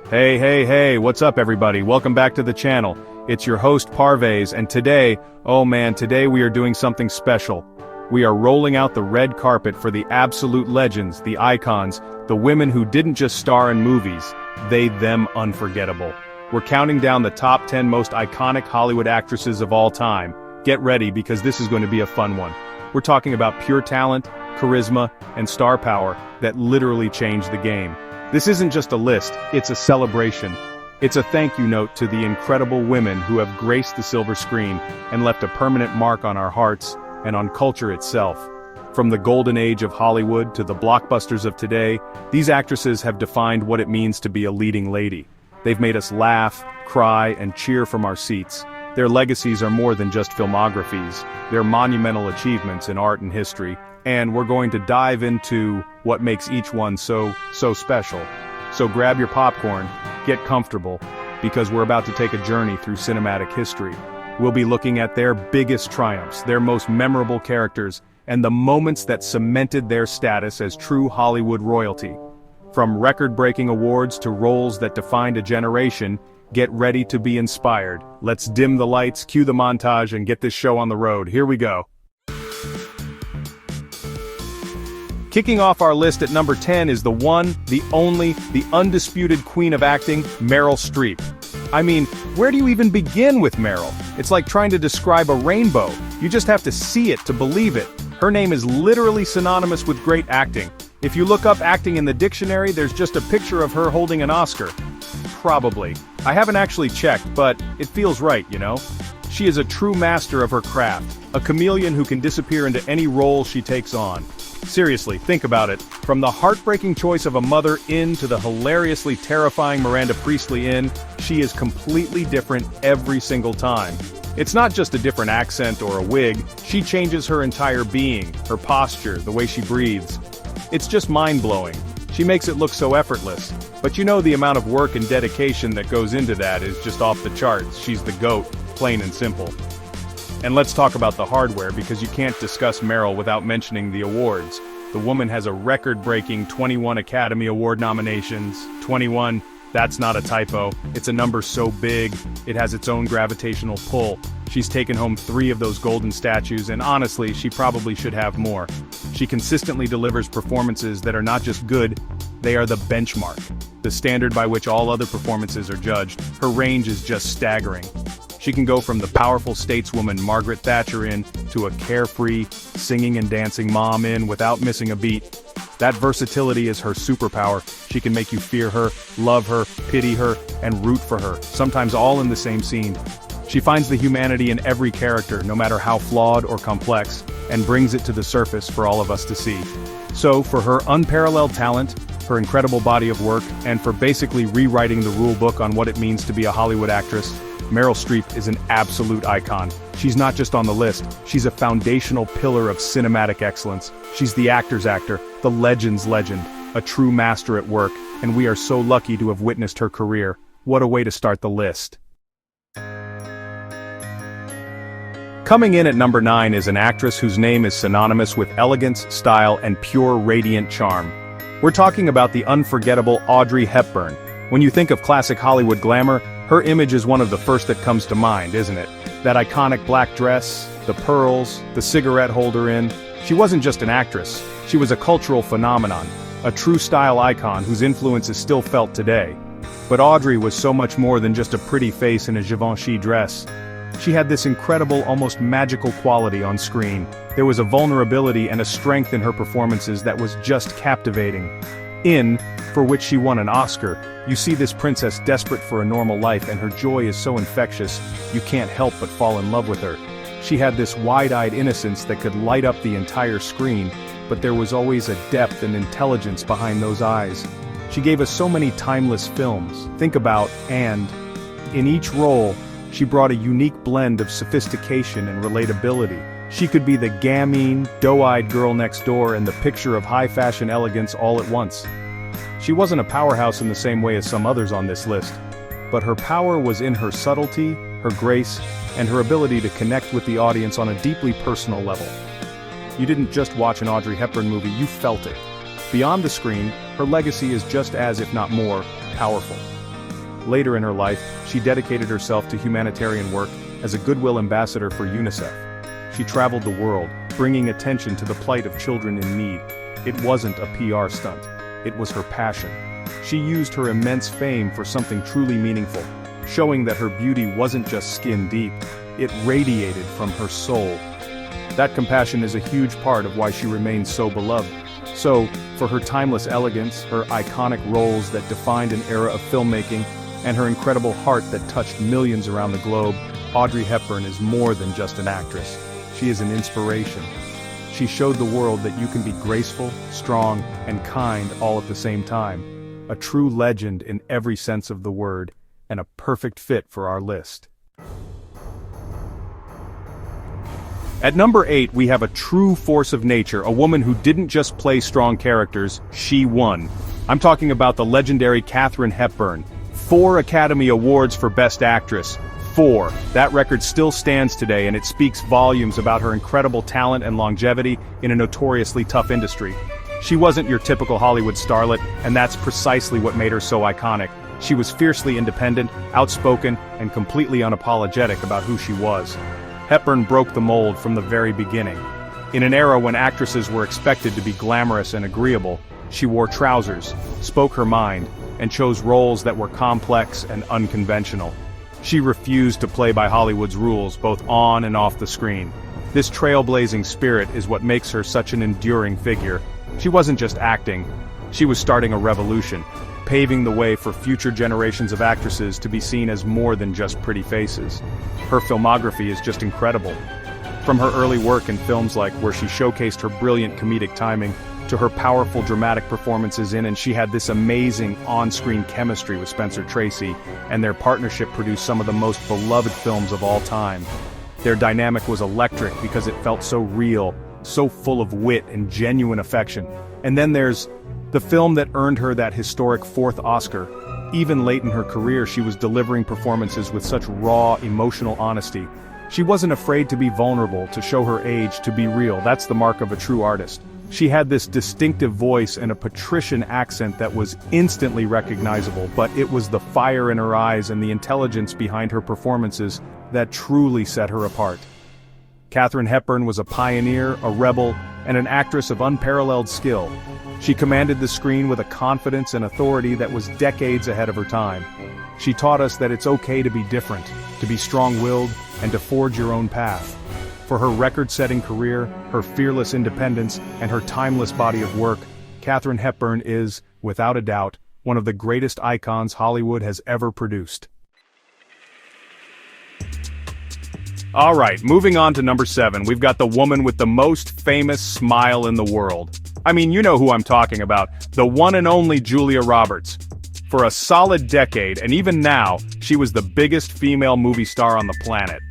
Hey, what's up everybody? Welcome back to the channel. It's your host Parvez, and today, today we are doing something special. We are rolling out the red carpet for the absolute legends, the icons, the women who didn't just star in movies, them unforgettable. We're counting down the top 10 most iconic Hollywood actresses of all time. Get ready because this is going to be a fun one. We're talking about pure talent, charisma, and star power that literally changed the game. This isn't just a list, it's a celebration. It's a thank you note to the incredible women who have graced the silver screen and left a permanent mark on our hearts and on culture itself. From the golden age of Hollywood to the blockbusters of today, these actresses have defined what it means to be a leading lady. They've made us laugh, cry, and cheer from our seats. Their legacies are more than just filmographies, they're monumental achievements in art and history. And we're going to dive into what makes each one so special. So grab your popcorn, get comfortable, because we're about to take a journey through cinematic history. We'll be looking at their biggest triumphs, their most memorable characters, and the moments that cemented their status as true Hollywood royalty. From record-breaking awards to roles that defined a generation, get ready to be inspired. Let's dim the lights, cue the montage, and get this show on the road. Here we go. Kicking off our list at number 10 is the one, the only, the undisputed queen of acting, Meryl Streep. I mean, where do you even begin with Meryl? It's like trying to describe a rainbow. You just have to see it to believe it. Her name is literally synonymous with great acting. If you look up acting in the dictionary, there's just a picture of her holding an Oscar. Probably. I haven't actually checked, but it feels right, you know? She is a true master of her craft, a chameleon who can disappear into any role she takes on. Seriously, think about it. From the heartbreaking choice of a mother in to the hilariously terrifying Miranda Priestley in, she is completely different every single time. It's not just a different accent or a wig, she changes her entire being, her posture, the way she breathes. It's just mind-blowing. She makes it look so effortless. But you know the amount of work and dedication that goes into that is just off the charts. She's the GOAT, plain and simple. And let's talk about the hardware, because you can't discuss Meryl without mentioning the awards. The woman has a record-breaking 21 Academy Award nominations. 21, that's not a typo. It's a number so big, it has its own gravitational pull. She's taken home 3 of those golden statues, and honestly, she probably should have more. She consistently delivers performances that are not just good, they are the benchmark, the standard by which all other performances are judged. Her range is just staggering. She can go from the powerful stateswoman Margaret Thatcher in to a carefree, singing and dancing mom in without missing a beat. That versatility is her superpower. She can make you fear her, love her, pity her, and root for her, sometimes all in the same scene. She finds the humanity in every character, no matter how flawed or complex, and brings it to the surface for all of us to see. So, for her unparalleled talent, her incredible body of work, and for basically rewriting the rule book on what it means to be a Hollywood actress, Meryl Streep is an absolute icon. She's not just on the list, she's a foundational pillar of cinematic excellence. She's the actor's actor, the legend's legend, a true master at work, and we are so lucky to have witnessed her career. What a way to start the list. Coming in at number 9 is an actress whose name is synonymous with elegance, style, and pure radiant charm. We're talking about the unforgettable Audrey Hepburn. When you think of classic Hollywood glamour, her image is one of the first that comes to mind, isn't it? That iconic black dress, the pearls, the cigarette holder in. She wasn't just an actress, she was a cultural phenomenon, a true style icon whose influence is still felt today. But Audrey was so much more than just a pretty face in a Givenchy dress. She had this incredible, almost magical quality on screen. There was a vulnerability and a strength in her performances that was just captivating. For which she won an Oscar, you see this princess desperate for a normal life, and her joy is so infectious, you can't help but fall in love with her. She had this wide-eyed innocence that could light up the entire screen, but there was always a depth and intelligence behind those eyes. She gave us so many timeless films. Think about And. In each role, she brought a unique blend of sophistication and relatability. She could be the gamine, doe-eyed girl next door and the picture of high-fashion elegance all at once. She wasn't a powerhouse in the same way as some others on this list, but her power was in her subtlety, her grace, and her ability to connect with the audience on a deeply personal level. You didn't just watch an Audrey Hepburn movie, you felt it. Beyond the screen, her legacy is just as, if not more, powerful. Later in her life, she dedicated herself to humanitarian work as a goodwill ambassador for UNICEF. She traveled the world, bringing attention to the plight of children in need. It wasn't a PR stunt. It was her passion. She used her immense fame for something truly meaningful, showing that her beauty wasn't just skin deep, it radiated from her soul. That compassion is a huge part of why she remains so beloved. So, for her timeless elegance, her iconic roles that defined an era of filmmaking, and her incredible heart that touched millions around the globe, Audrey Hepburn is more than just an actress. She is an inspiration. She showed the world that you can be graceful, strong, and kind all at the same time. A true legend in every sense of the word, and a perfect fit for our list. At number 8, we have a true force of nature, a woman who didn't just play strong characters, she won. I'm talking about the legendary Katharine Hepburn. 4 Academy Awards for Best Actress. 4. That record still stands today, and it speaks volumes about her incredible talent and longevity in a notoriously tough industry. She wasn't your typical Hollywood starlet, and that's precisely what made her so iconic. She was fiercely independent, outspoken, and completely unapologetic about who she was. Hepburn broke the mold from the very beginning. In an era when actresses were expected to be glamorous and agreeable, she wore trousers, spoke her mind, and chose roles that were complex and unconventional. She refused to play by Hollywood's rules, both on and off the screen. This trailblazing spirit is what makes her such an enduring figure. She wasn't just acting, she was starting a revolution, paving the way for future generations of actresses to be seen as more than just pretty faces. Her filmography is just incredible. From her early work in films like where she showcased her brilliant comedic timing, to her powerful dramatic performances in And She had this amazing on-screen chemistry with Spencer Tracy, and their partnership produced some of the most beloved films of all time. Their dynamic was electric because it felt so real, so full of wit and genuine affection. And then there's the film that earned her that historic 4th Oscar. Even late in her career, she was delivering performances with such raw, emotional honesty. She wasn't afraid to be vulnerable, to show her age, to be real. That's the mark of a true artist. She had this distinctive voice and a patrician accent that was instantly recognizable, but it was the fire in her eyes and the intelligence behind her performances that truly set her apart. Katharine Hepburn was a pioneer, a rebel, and an actress of unparalleled skill. She commanded the screen with a confidence and authority that was decades ahead of her time. She taught us that it's okay to be different, to be strong-willed, and to forge your own path. For her record-setting career, her fearless independence, and her timeless body of work, Katharine Hepburn is, without a doubt, one of the greatest icons Hollywood has ever produced. Alright, moving on to number 7, we've got the woman with the most famous smile in the world. I mean, you know who I'm talking about, the one and only Julia Roberts. For a solid decade, and even now, she was the biggest female movie star on the planet.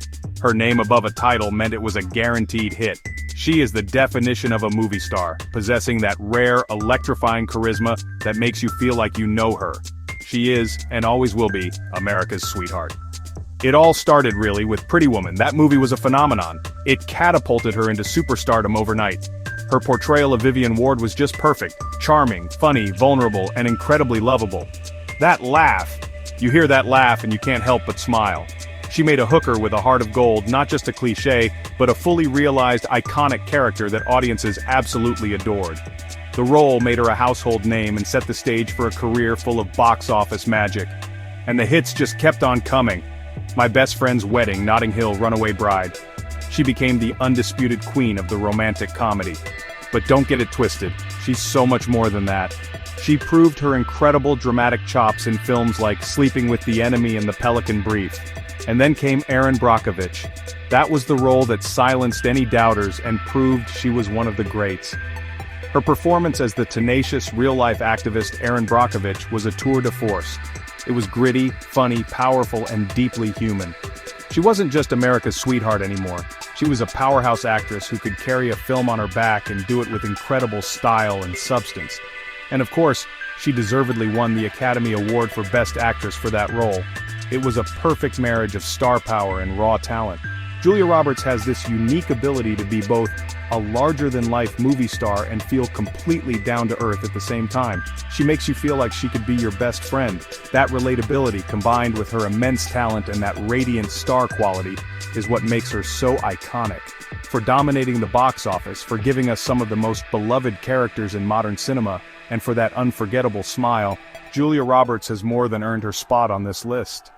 Her name above a title meant it was a guaranteed hit. She is the definition of a movie star, possessing that rare, electrifying charisma that makes you feel like you know her. She is, and always will be, America's sweetheart. It all started, really, with Pretty Woman. That movie was a phenomenon. It catapulted her into superstardom overnight. Her portrayal of Vivian Ward was just perfect, charming, funny, vulnerable, and incredibly lovable. That laugh, you hear that laugh and you can't help but smile. She made a hooker with a heart of gold, not just a cliché, but a fully realized, iconic character that audiences absolutely adored. The role made her a household name and set the stage for a career full of box office magic. And the hits just kept on coming. My Best Friend's Wedding, Notting Hill, Runaway Bride. She became the undisputed queen of the romantic comedy. But don't get it twisted, she's so much more than that. She proved her incredible dramatic chops in films like Sleeping with the Enemy and The Pelican Brief. And then came Erin Brockovich. That was the role that silenced any doubters and proved she was one of the greats. Her performance as the tenacious, real-life activist Erin Brockovich was a tour de force. It was gritty, funny, powerful, and deeply human. She wasn't just America's sweetheart anymore. She was a powerhouse actress who could carry a film on her back and do it with incredible style and substance. And of course, she deservedly won the Academy Award for Best Actress for that role. It was a perfect marriage of star power and raw talent. Julia Roberts has this unique ability to be both a larger-than-life movie star and feel completely down to earth at the same time. She makes you feel like she could be your best friend. That relatability, combined with her immense talent and that radiant star quality, is what makes her so iconic. For dominating the box office, for giving us some of the most beloved characters in modern cinema, and for that unforgettable smile, Julia Roberts has more than earned her spot on this list.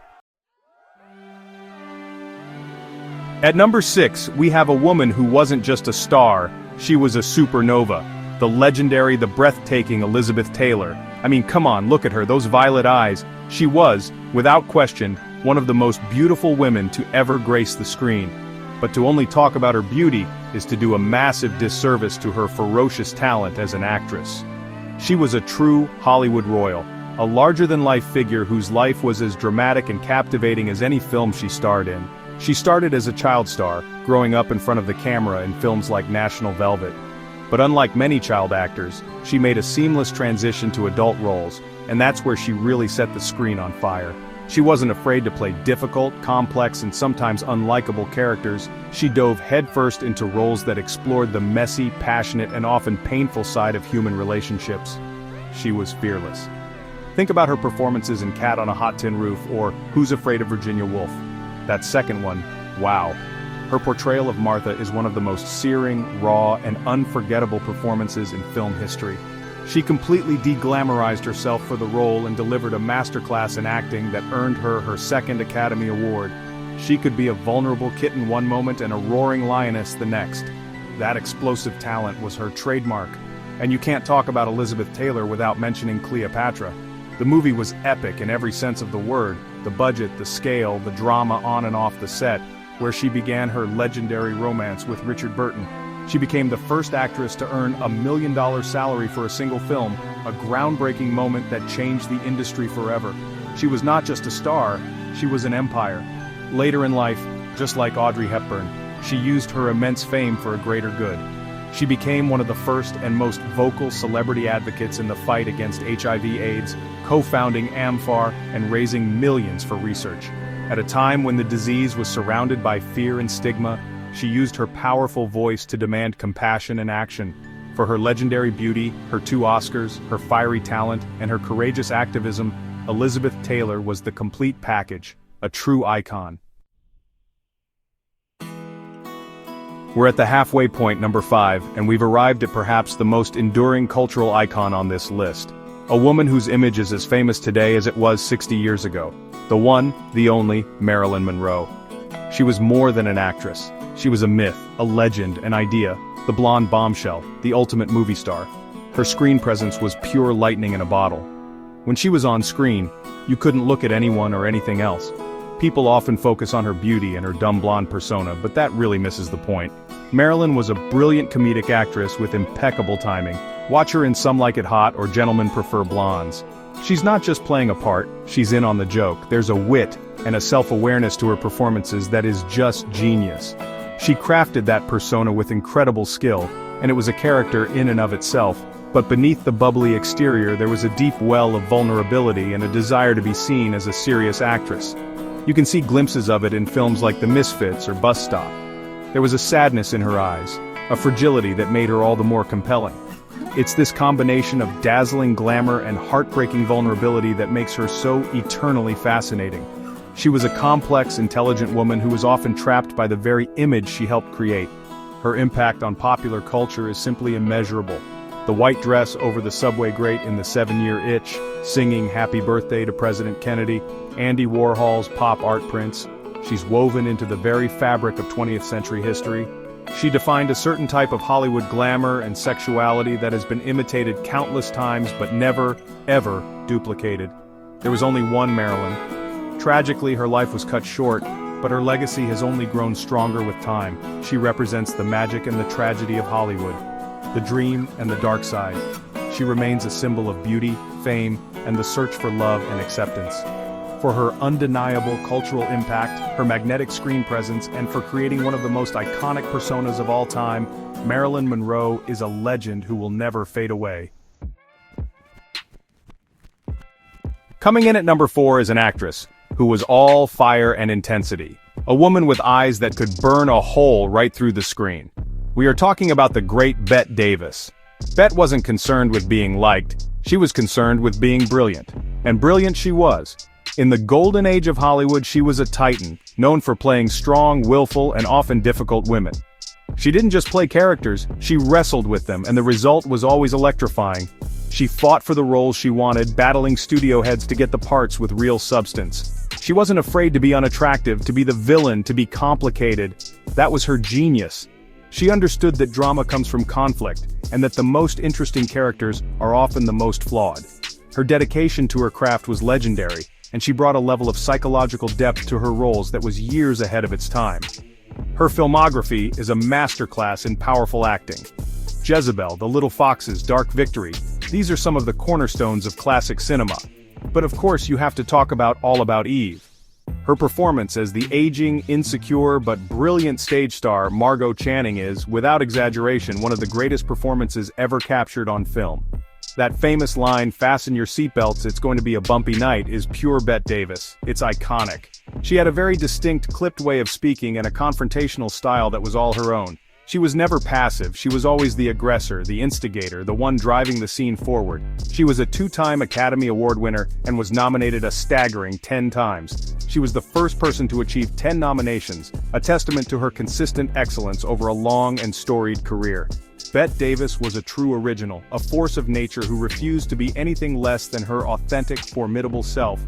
At number 6, we have a woman who wasn't just a star, she was a supernova. The legendary, the breathtaking Elizabeth Taylor. I mean, come on, look at her, those violet eyes. She was, without question, one of the most beautiful women to ever grace the screen. But to only talk about her beauty is to do a massive disservice to her ferocious talent as an actress. She was a true Hollywood royal, a larger-than-life figure whose life was as dramatic and captivating as any film she starred in. She started as a child star, growing up in front of the camera in films like National Velvet. But unlike many child actors, she made a seamless transition to adult roles, and that's where she really set the screen on fire. She wasn't afraid to play difficult, complex, and sometimes unlikable characters. She dove headfirst into roles that explored the messy, passionate, and often painful side of human relationships. She was fearless. Think about her performances in Cat on a Hot Tin Roof or Who's Afraid of Virginia Woolf? That second one, wow. Her portrayal of Martha is one of the most searing, raw, and unforgettable performances in film history. She completely de-glamorized herself for the role and delivered a masterclass in acting that earned her her second Academy Award. She could be a vulnerable kitten one moment and a roaring lioness the next. That explosive talent was her trademark. And you can't talk about Elizabeth Taylor without mentioning Cleopatra. The movie was epic in every sense of the word, the budget, the scale, the drama on and off the set, where she began her legendary romance with Richard Burton. She became the first actress to earn $1 million salary for a single film, a groundbreaking moment that changed the industry forever. She was not just a star, she was an empire. Later in life, just like Audrey Hepburn, she used her immense fame for a greater good. She became one of the first and most vocal celebrity advocates in the fight against HIV/AIDS, co-founding AMFAR and raising millions for research. At a time when the disease was surrounded by fear and stigma, she used her powerful voice to demand compassion and action. For her legendary beauty, her 2 Oscars, her fiery talent, and her courageous activism, Elizabeth Taylor was the complete package, a true icon. We're at the halfway point, number 5, and we've arrived at perhaps the most enduring cultural icon on this list. A woman whose image is as famous today as it was 60 years ago. The one, the only, Marilyn Monroe. She was more than an actress. She was a myth, a legend, an idea, the blonde bombshell, the ultimate movie star. Her screen presence was pure lightning in a bottle. When she was on screen, you couldn't look at anyone or anything else. People often focus on her beauty and her dumb blonde persona, but that really misses the point. Marilyn was a brilliant comedic actress with impeccable timing. Watch her in Some Like It Hot or Gentlemen Prefer Blondes. She's not just playing a part, she's in on the joke. There's a wit and a self-awareness to her performances that is just genius. She crafted that persona with incredible skill, and it was a character in and of itself. But beneath the bubbly exterior there was a deep well of vulnerability and a desire to be seen as a serious actress. You can see glimpses of it in films like The Misfits or Bus Stop. There was a sadness in her eyes, a fragility that made her all the more compelling. It's this combination of dazzling glamour and heartbreaking vulnerability that makes her so eternally fascinating. She was a complex, intelligent woman who was often trapped by the very image she helped create. Her impact on popular culture is simply immeasurable. The white dress over the subway grate in The 7-Year Itch, singing Happy Birthday to President Kennedy, Andy Warhol's pop art prints. She's woven into the very fabric of 20th century history. She defined a certain type of Hollywood glamour and sexuality that has been imitated countless times but never, ever duplicated. There was only one Marilyn. Tragically, her life was cut short, but her legacy has only grown stronger with time. She represents the magic and the tragedy of Hollywood, the dream and the dark side. She remains a symbol of beauty, fame, and the search for love and acceptance. For her undeniable cultural impact, her magnetic screen presence, and for creating one of the most iconic personas of all time, Marilyn Monroe is a legend who will never fade away. Coming in at number 4 is an actress who was all fire and intensity. A woman with eyes that could burn a hole right through the screen. We are talking about the great Bette Davis. Bette wasn't concerned with being liked, she was concerned with being brilliant. And brilliant she was. In the golden age of Hollywood, she was a titan, known for playing strong, willful, and often difficult women. She didn't just play characters, she wrestled with them, and the result was always electrifying. She fought for the roles she wanted, battling studio heads to get the parts with real substance. She wasn't afraid to be unattractive, to be the villain, to be complicated. That was her genius. She understood that drama comes from conflict, and that the most interesting characters are often the most flawed. Her dedication to her craft was legendary, and she brought a level of psychological depth to her roles that was years ahead of its time. Her filmography is a masterclass in powerful acting. Jezebel, The Little Foxes, Dark Victory, these are some of the cornerstones of classic cinema. But of course you have to talk about All About Eve. Her performance as the aging, insecure, but brilliant stage star Margot Channing is, without exaggeration, one of the greatest performances ever captured on film. That famous line, "Fasten your seatbelts, it's going to be a bumpy night," is pure Bette Davis. It's iconic. She had a very distinct, clipped way of speaking and a confrontational style that was all her own. She was never passive, she was always the aggressor, the instigator, the one driving the scene forward. She was a two-time Academy Award winner and was nominated a staggering 10 times. She was the first person to achieve 10 nominations, a testament to her consistent excellence over a long and storied career. Bette Davis was a true original, a force of nature who refused to be anything less than her authentic, formidable self.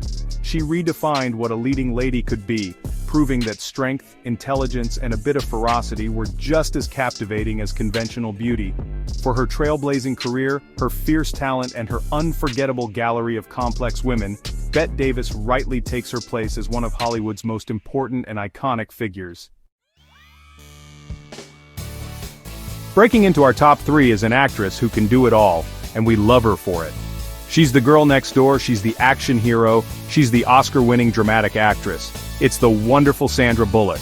She redefined what a leading lady could be, proving that strength, intelligence, and a bit of ferocity were just as captivating as conventional beauty. For her trailblazing career, her fierce talent, and her unforgettable gallery of complex women, Bette Davis rightly takes her place as one of Hollywood's most important and iconic figures. Breaking into our top 3 is an actress who can do it all, and we love her for it. She's the girl next door, she's the action hero, she's the Oscar-winning dramatic actress. It's the wonderful Sandra Bullock.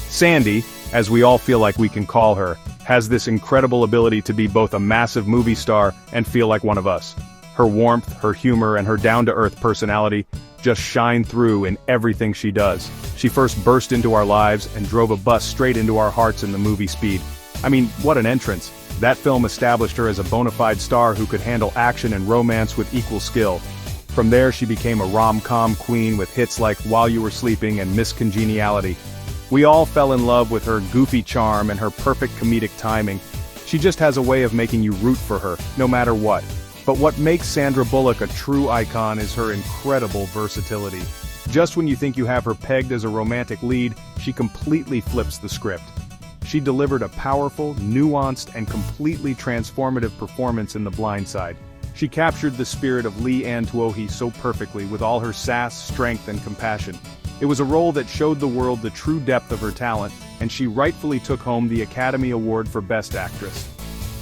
Sandy, as we all feel like we can call her, has this incredible ability to be both a massive movie star and feel like one of us. Her warmth, her humor, and her down-to-earth personality just shine through in everything she does. She first burst into our lives and drove a bus straight into our hearts in the movie Speed. I mean, what an entrance. That film established her as a bona fide star who could handle action and romance with equal skill. From there she became a rom-com queen with hits like While You Were Sleeping and Miss Congeniality. We all fell in love with her goofy charm and her perfect comedic timing. She just has a way of making you root for her, no matter what. But what makes Sandra Bullock a true icon is her incredible versatility. Just when you think you have her pegged as a romantic lead, she completely flips the script. She delivered a powerful, nuanced, and completely transformative performance in The Blind Side. She captured the spirit of Lee Ann Tuohy so perfectly with all her sass, strength, and compassion. It was a role that showed the world the true depth of her talent, and she rightfully took home the Academy Award for Best Actress.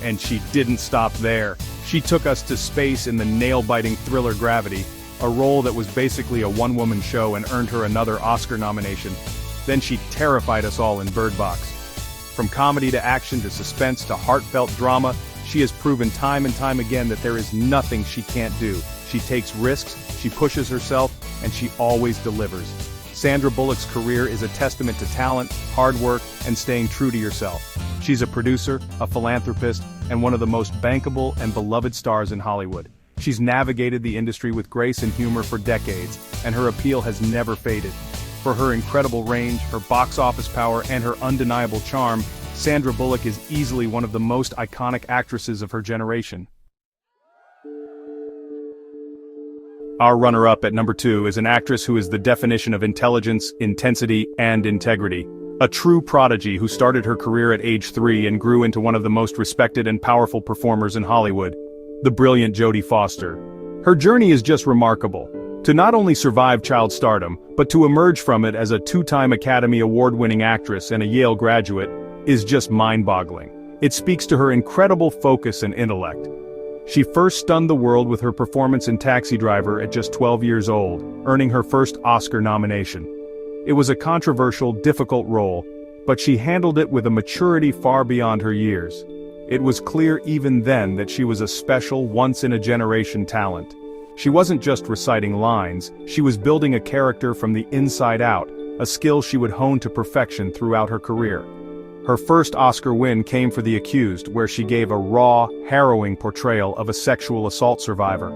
And she didn't stop there. She took us to space in the nail-biting thriller Gravity, a role that was basically a one-woman show and earned her another Oscar nomination. Then she terrified us all in Bird Box. From comedy to action to suspense to heartfelt drama, she has proven time and time again that there is nothing she can't do. She takes risks, she pushes herself, and she always delivers. Sandra Bullock's career is a testament to talent, hard work, and staying true to yourself. She's a producer, a philanthropist, and one of the most bankable and beloved stars in Hollywood. She's navigated the industry with grace and humor for decades, and her appeal has never faded. For her incredible range, her box office power, and her undeniable charm, Sandra Bullock is easily one of the most iconic actresses of her generation. Our runner-up at number 2 is an actress who is the definition of intelligence, intensity, and integrity. A true prodigy who started her career at age 3 and grew into one of the most respected and powerful performers in Hollywood. The brilliant Jodie Foster. Her journey is just remarkable. To not only survive child stardom, but to emerge from it as a 2-time Academy Award-winning actress and a Yale graduate, is just mind-boggling. It speaks to her incredible focus and intellect. She first stunned the world with her performance in Taxi Driver at just 12 years old, earning her first Oscar nomination. It was a controversial, difficult role, but she handled it with a maturity far beyond her years. It was clear even then that she was a special, once-in-a-generation talent. She wasn't just reciting lines, she was building a character from the inside out, a skill she would hone to perfection throughout her career. Her first Oscar win came for The Accused, where she gave a raw, harrowing portrayal of a sexual assault survivor.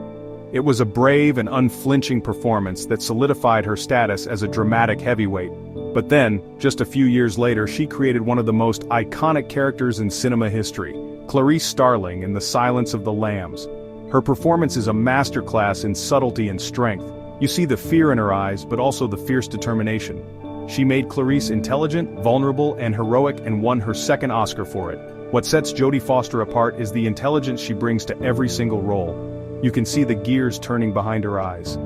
It was a brave and unflinching performance that solidified her status as a dramatic heavyweight. But then, just a few years later, she created one of the most iconic characters in cinema history, Clarice Starling in The Silence of the Lambs. Her performance is a masterclass in subtlety and strength. You see the fear in her eyes, but also the fierce determination. She made Clarice intelligent, vulnerable, and heroic and won her second Oscar for it. What sets Jodie Foster apart is the intelligence she brings to every single role. You can see the gears turning behind her eyes.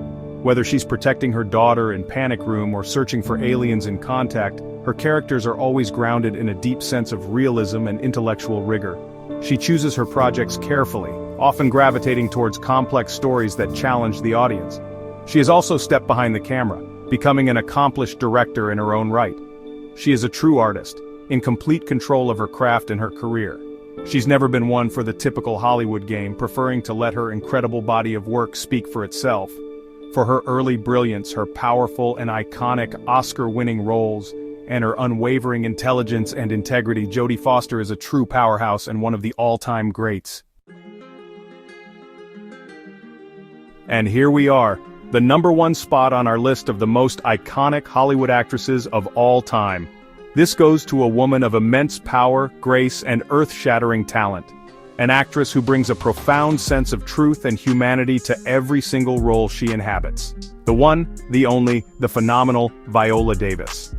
Whether she's protecting her daughter in Panic Room or searching for aliens in Contact, her characters are always grounded in a deep sense of realism and intellectual rigor. She chooses her projects carefully, often gravitating towards complex stories that challenge the audience. She has also stepped behind the camera, becoming an accomplished director in her own right. She is a true artist, in complete control of her craft and her career. She's never been one for the typical Hollywood game, preferring to let her incredible body of work speak for itself. For her early brilliance, her powerful and iconic Oscar-winning roles, and her unwavering intelligence and integrity, Jodie Foster is a true powerhouse and one of the all-time greats. And here we are, the #1 spot on our list of the most iconic Hollywood actresses of all time. This goes to a woman of immense power, grace, and earth-shattering talent. An actress who brings a profound sense of truth and humanity to every single role she inhabits. The one, the only, the phenomenal Viola Davis.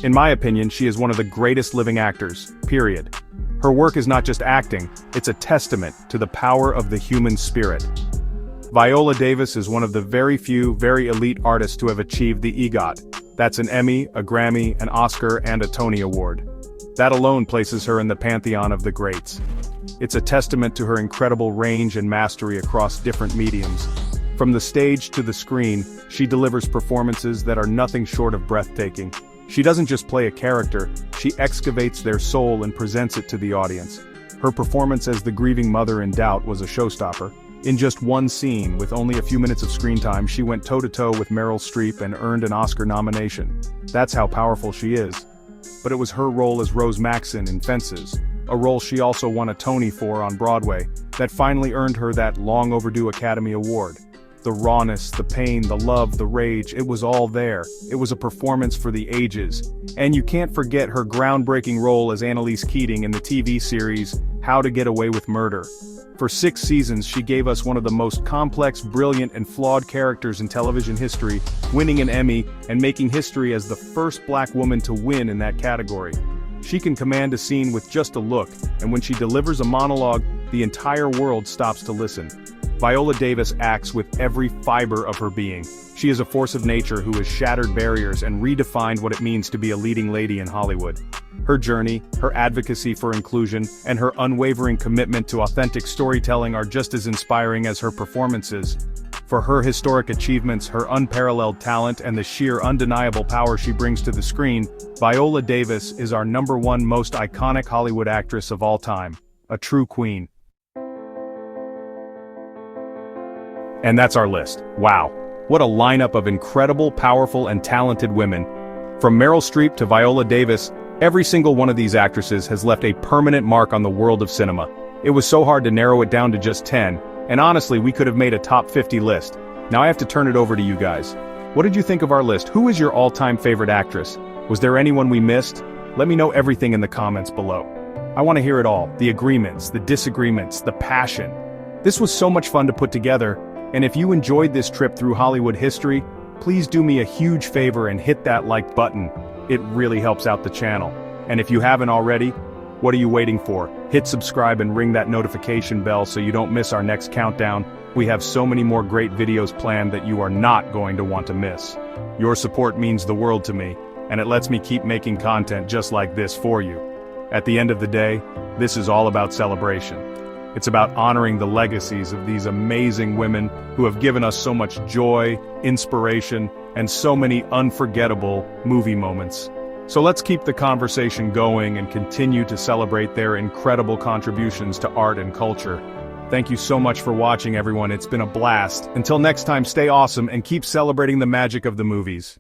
In my opinion, she is one of the greatest living actors, period. Her work is not just acting, it's a testament to the power of the human spirit. Viola Davis is one of the very few, very elite artists to have achieved the EGOT. That's an Emmy, a Grammy, an Oscar, and a Tony Award. That alone places her in the pantheon of the greats. It's a testament to her incredible range and mastery across different mediums. From the stage to the screen, she delivers performances that are nothing short of breathtaking. She doesn't just play a character, she excavates their soul and presents it to the audience. Her performance as the grieving mother in Doubt was a showstopper. In just one scene, with only a few minutes of screen time, she went toe-to-toe with Meryl Streep and earned an Oscar nomination. That's how powerful she is. But it was her role as Rose Maxon in Fences, a role she also won a Tony for on Broadway, that finally earned her that long-overdue Academy Award. The rawness, the pain, the love, the rage, it was all there. It was a performance for the ages. And you can't forget her groundbreaking role as Annalise Keating in the TV series, How to Get Away with Murder. For 6 seasons, she gave us one of the most complex, brilliant, and flawed characters in television history, winning an Emmy and making history as the first black woman to win in that category. She can command a scene with just a look, and when she delivers a monologue, the entire world stops to listen. Viola Davis acts with every fiber of her being. She is a force of nature who has shattered barriers and redefined what it means to be a leading lady in Hollywood. Her journey, her advocacy for inclusion, and her unwavering commitment to authentic storytelling are just as inspiring as her performances. For her historic achievements, her unparalleled talent, and the sheer undeniable power she brings to the screen, Viola Davis is our #1 most iconic Hollywood actress of all time. A true queen. And that's our list. Wow. What a lineup of incredible, powerful, and talented women. From Meryl Streep to Viola Davis, every single one of these actresses has left a permanent mark on the world of cinema. It was so hard to narrow it down to just 10, and honestly, we could have made a top 50 list. Now I have to turn it over to you guys. What did you think of our list? Who is your all-time favorite actress? Was there anyone we missed? Let me know everything in the comments below. I want to hear it all. The agreements, the disagreements, the passion. This was so much fun to put together, and if you enjoyed this trip through Hollywood history, please do me a huge favor and hit that like button. It really helps out the channel. And if you haven't already, what are you waiting for? Hit subscribe and ring that notification bell so you don't miss our next countdown. We have so many more great videos planned that you are not going to want to miss. Your support means the world to me, and it lets me keep making content just like this for you. At the end of the day, this is all about celebration. It's about honoring the legacies of these amazing women who have given us so much joy, inspiration, and so many unforgettable movie moments. So let's keep the conversation going and continue to celebrate their incredible contributions to art and culture. Thank you so much for watching, everyone. It's been a blast. Until next time, stay awesome and keep celebrating the magic of the movies.